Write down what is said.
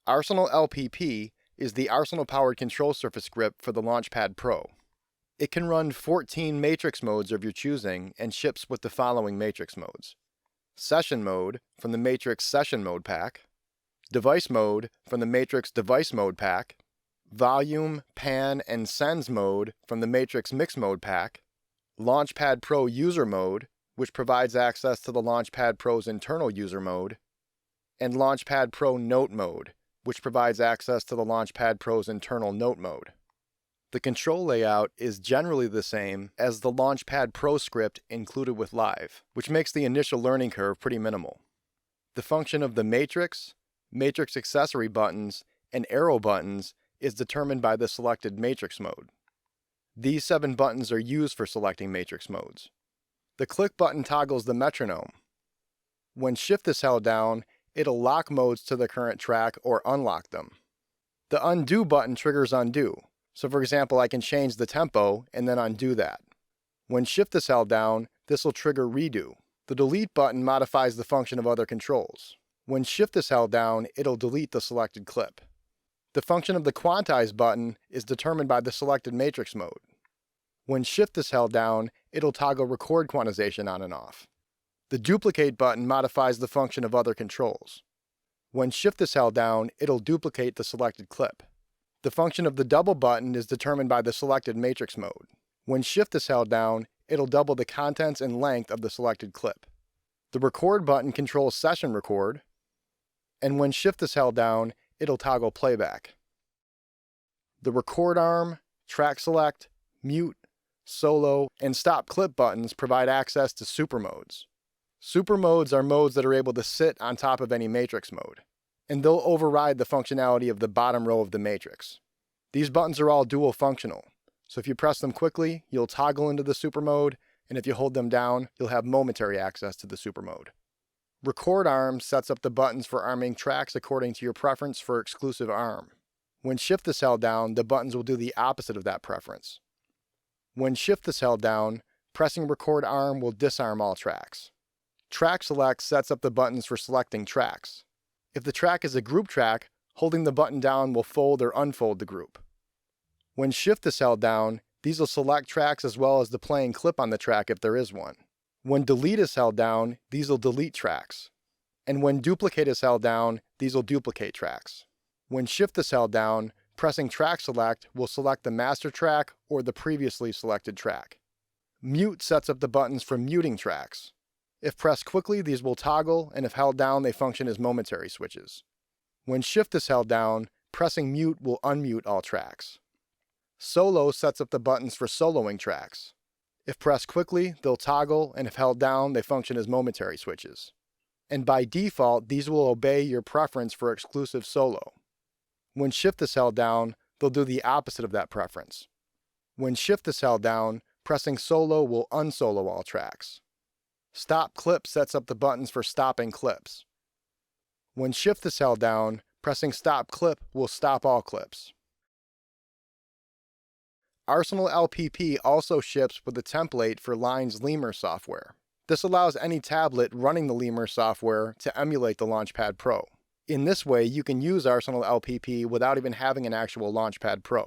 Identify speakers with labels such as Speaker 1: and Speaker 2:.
Speaker 1: Arsenal LPP is the Arsenal-powered control surface script for the Launchpad Pro. It can run 14 matrix modes of your choosing and ships with the following matrix modes: Session mode from the Matrix Session Mode Pack, Device mode from the Matrix Device Mode Pack, Volume, Pan, and Sends mode from the Matrix Mix Mode Pack, Launchpad Pro User mode, which provides access to the Launchpad Pro's internal user mode, and Launchpad Pro Note mode, which provides access to the Launchpad Pro's internal note mode. The control layout is generally the same as the Launchpad Pro script included with Live, which makes the initial learning curve pretty minimal. The function of the matrix, matrix accessory buttons, and arrow buttons is determined by the selected matrix mode. These 7 buttons are used for selecting matrix modes. The click button toggles the metronome. When Shift is held down, it'll lock modes to the current track or unlock them. The undo button triggers undo. So for example, I can change the tempo and then undo that. When Shift is held down, this will trigger redo. The delete button modifies the function of other controls. When Shift is held down, it'll delete the selected clip. The function of the Quantize button is determined by the selected matrix mode. When Shift is held down, it'll toggle record quantization on and off. The duplicate button modifies the function of other controls. When Shift is held down, it'll duplicate the selected clip. The function of the double button is determined by the selected matrix mode. When Shift is held down, it'll double the contents and length of the selected clip. The record button controls session record, and when Shift is held down, it'll toggle playback. The record arm, track select, mute, solo, and stop clip buttons provide access to super modes. Super modes are modes that are able to sit on top of any matrix mode, and they'll override the functionality of the bottom row of the matrix. These buttons are all dual functional, so if you press them quickly, you'll toggle into the super mode, and if you hold them down, you'll have momentary access to the super mode. Record arm sets up the buttons for arming tracks according to your preference for exclusive arm. When Shift is held down, the buttons will do the opposite of that preference. When Shift is held down, pressing record arm will disarm all tracks. Track select sets up the buttons for selecting tracks. If the track is a group track, holding the button down will fold or unfold the group. When Shift is held down, these will select tracks as well as the playing clip on the track if there is one. When Delete is held down, these will delete tracks. And when Duplicate is held down, these will duplicate tracks. When Shift is held down, pressing Track Select will select the master track or the previously selected track. Mute sets up the buttons for muting tracks. If pressed quickly, these will toggle, and if held down, they function as momentary switches. When Shift is held down, pressing Mute will unmute all tracks. Solo sets up the buttons for soloing tracks. If pressed quickly, they'll toggle, and if held down, they function as momentary switches. And by default, these will obey your preference for exclusive solo. When Shift is held down, they'll do the opposite of that preference. When Shift is held down, pressing solo will unsolo all tracks. Stop Clip sets up the buttons for stopping clips. When Shift is held down, pressing Stop Clip will stop all clips. Arsenal LPP also ships with a template for Line's Lemur software. This allows any tablet running the Lemur software to emulate the Launchpad Pro. In this way, you can use Arsenal LPP without even having an actual Launchpad Pro.